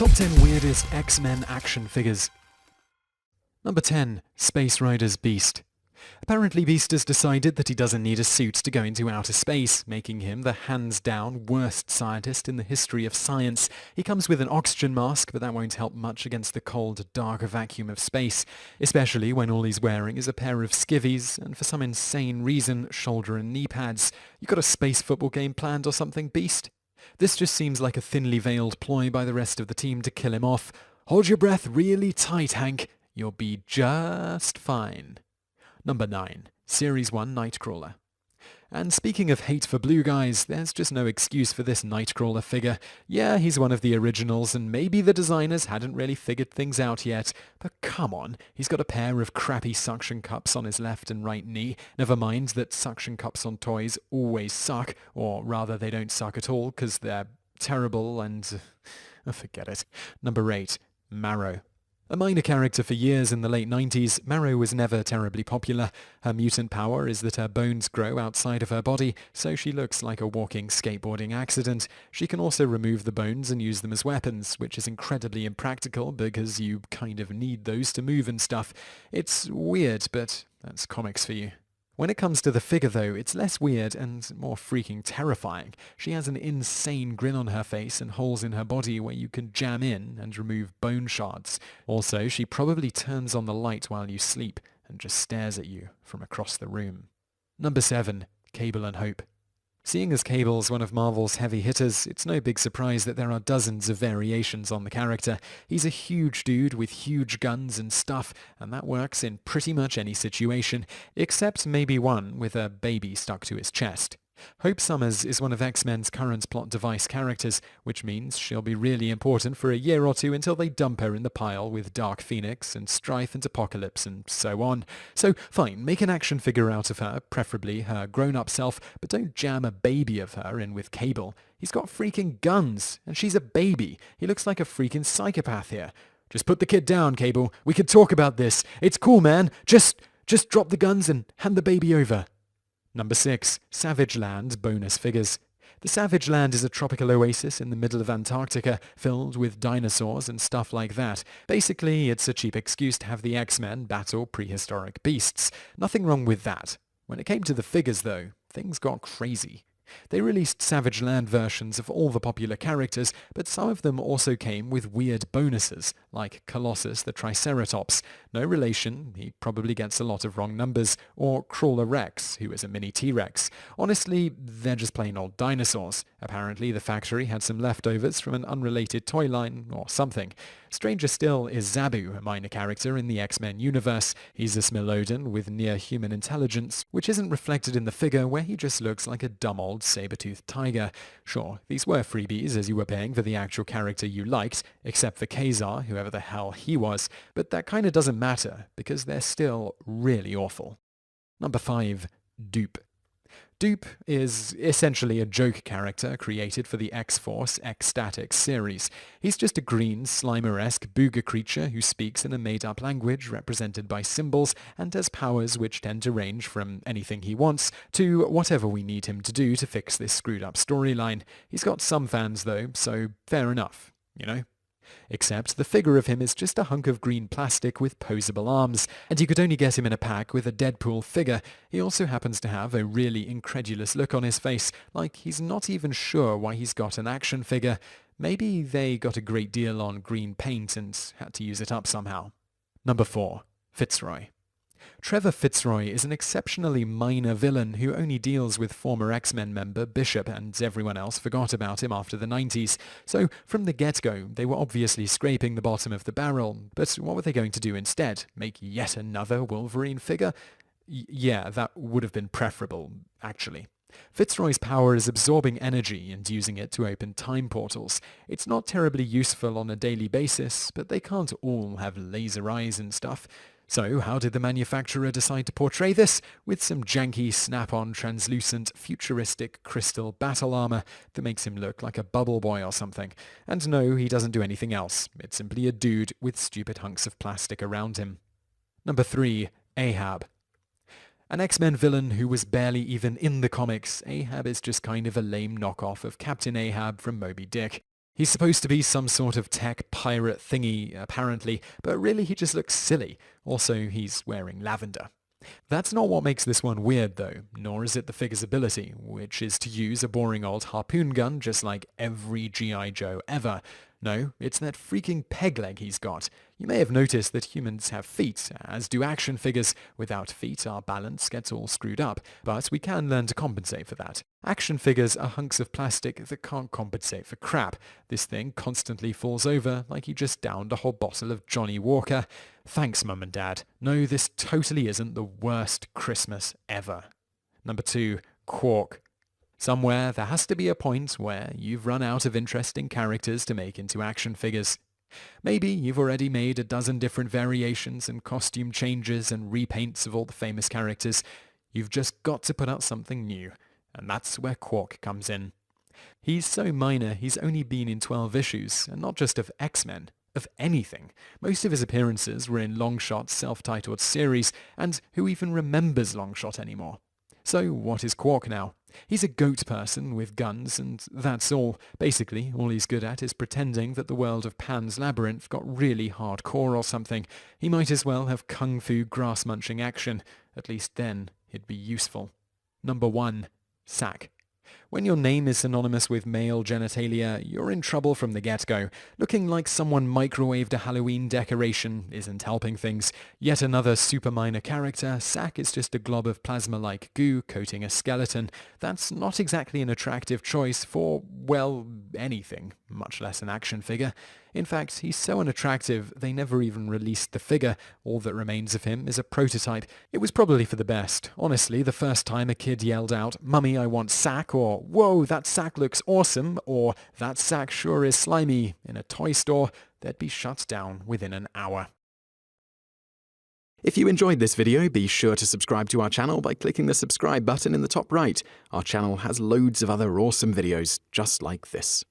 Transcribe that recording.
Top 10 Weirdest X-Men Action Figures. Number 10. Space Rider's Beast. Apparently Beast has decided that he doesn't need a suit to go into outer space, making him the hands-down worst scientist in the history of science. He comes with an oxygen mask, but that won't help much against the cold, dark vacuum of space, especially when all he's wearing is a pair of skivvies, and for some insane reason, shoulder and knee pads. You got a space football game planned or something, Beast? This just seems like a thinly veiled ploy by the rest of the team to kill him off. Hold your breath really tight, Hank. You'll be just fine. Number 9. Series 1 Nightcrawler. And speaking of hate for blue guys, there's just no excuse for this Nightcrawler figure. Yeah, he's one of the originals, and maybe the designers hadn't really figured things out yet, but come on, he's got a pair of crappy suction cups on his left and right knee. Never mind that suction cups on toys always suck, or rather they don't suck at all because they're terrible and... forget it. Number 8. Marrow. A minor character for years in the late 90s, Marrow was never terribly popular. Her mutant power is that her bones grow outside of her body, so she looks like a walking skateboarding accident. She can also remove the bones and use them as weapons, which is incredibly impractical because you kind of need those to move and stuff. It's weird, but that's comics for you. When it comes to the figure though, it's less weird and more freaking terrifying. She has an insane grin on her face and holes in her body where you can jam in and remove bone shards. Also, she probably turns on the light while you sleep and just stares at you from across the room. Number 7. Cable and Hope. Seeing as Cable's one of Marvel's heavy hitters, it's no big surprise that there are dozens of variations on the character. He's a huge dude with huge guns and stuff, and that works in pretty much any situation, except maybe one with a baby stuck to his chest. Hope Summers is one of X-Men's current plot device characters, which means she'll be really important for a year or two until they dump her in the pile with Dark Phoenix and Strife and Apocalypse and so on. So fine, make an action figure out of her, preferably her grown-up self, but don't jam a baby of her in with Cable. He's got freaking guns, and she's a baby. He looks like a freaking psychopath here. Just put the kid down, Cable. We can talk about this. It's cool, man. Just drop the guns and hand the baby over. Number 6. Savage Land bonus figures. The Savage Land is a tropical oasis in the middle of Antarctica, filled with dinosaurs and stuff like that. Basically, it's a cheap excuse to have the X-Men battle prehistoric beasts. Nothing wrong with that. When it came to the figures, though, things got crazy. They released Savage Land versions of all the popular characters, but some of them also came with weird bonuses, like Colossus the Triceratops. No relation, he probably gets a lot of wrong numbers, or Crawler Rex, who is a mini T-Rex. Honestly, they're just plain old dinosaurs. Apparently the factory had some leftovers from an unrelated toy line, or something. Stranger still is Zabu, a minor character in the X-Men universe. He's a Smilodon with near-human intelligence, which isn't reflected in the figure where he just looks like a dumb old saber-toothed tiger. Sure, these were freebies as you were paying for the actual character you liked, except for Kazar, whoever the hell he was, but that kinda doesn't matter, because they're still really awful. Number 5. Doop. Doop is essentially a joke character created for the X-Force X-Static series. He's just a green, Slimer-esque booger creature who speaks in a made-up language represented by symbols and has powers which tend to range from anything he wants to whatever we need him to do to fix this screwed-up storyline. He's got some fans though, so fair enough, you know? Except the figure of him is just a hunk of green plastic with posable arms, and you could only get him in a pack with a Deadpool figure. He also happens to have a really incredulous look on his face, like he's not even sure why he's got an action figure. Maybe they got a great deal on green paint and had to use it up somehow. Number 4. Fitzroy. Trevor Fitzroy is an exceptionally minor villain who only deals with former X-Men member Bishop, and everyone else forgot about him after the 90s. So from the get-go, they were obviously scraping the bottom of the barrel, but what were they going to do instead? Make yet another Wolverine figure? Yeah, that would have been preferable, actually. Fitzroy's power is absorbing energy and using it to open time portals. It's not terribly useful on a daily basis, but they can't all have laser eyes and stuff. So how did the manufacturer decide to portray this? With some janky, snap-on, translucent, futuristic crystal battle armor that makes him look like a bubble boy or something. And no, he doesn't do anything else. It's simply a dude with stupid hunks of plastic around him. Number 3. Ahab. An X-Men villain who was barely even in the comics, Ahab is just kind of a lame knockoff of Captain Ahab from Moby Dick. He's supposed to be some sort of tech pirate thingy, apparently, but really he just looks silly. Also, he's wearing lavender. That's not what makes this one weird though, nor is it the figure's ability, which is to use a boring old harpoon gun just like every G.I. Joe ever. No, it's that freaking peg leg he's got. You may have noticed that humans have feet, as do action figures. Without feet, our balance gets all screwed up, but we can learn to compensate for that. Action figures are hunks of plastic that can't compensate for crap. This thing constantly falls over like he just downed a whole bottle of Johnny Walker. Thanks, Mum and Dad. No, this totally isn't the worst Christmas ever. Number 2, Quark. Somewhere there has to be a point where you've run out of interesting characters to make into action figures. Maybe you've already made a dozen different variations and costume changes and repaints of all the famous characters. You've just got to put out something new, and that's where Quark comes in. He's so minor he's only been in 12 issues, and not just of X-Men, of anything. Most of his appearances were in Longshot's self-titled series, and who even remembers Longshot anymore? So what is Quark now? He's a goat person with guns, and that's all. Basically, all he's good at is pretending that the world of Pan's Labyrinth got really hardcore or something. He might as well have kung fu grass-munching action. At least then, it'd be useful. Number 1. Sack. When your name is synonymous with male genitalia, you're in trouble from the get-go. Looking like someone microwaved a Halloween decoration isn't helping things. Yet another super minor character, Sack is just a glob of plasma-like goo coating a skeleton. That's not exactly an attractive choice for, well, anything, much less an action figure. In fact, he's so unattractive they never even released the figure. All that remains of him is a prototype. It was probably for the best. Honestly, the first time a kid yelled out, "Mummy, I want Sack," or "Whoa, that Sack looks awesome," or "That Sack sure is slimy," in a toy store, they'd be shut down within an hour. If you enjoyed this video, be sure to subscribe to our channel by clicking the subscribe button in the top right. Our channel has loads of other awesome videos just like this.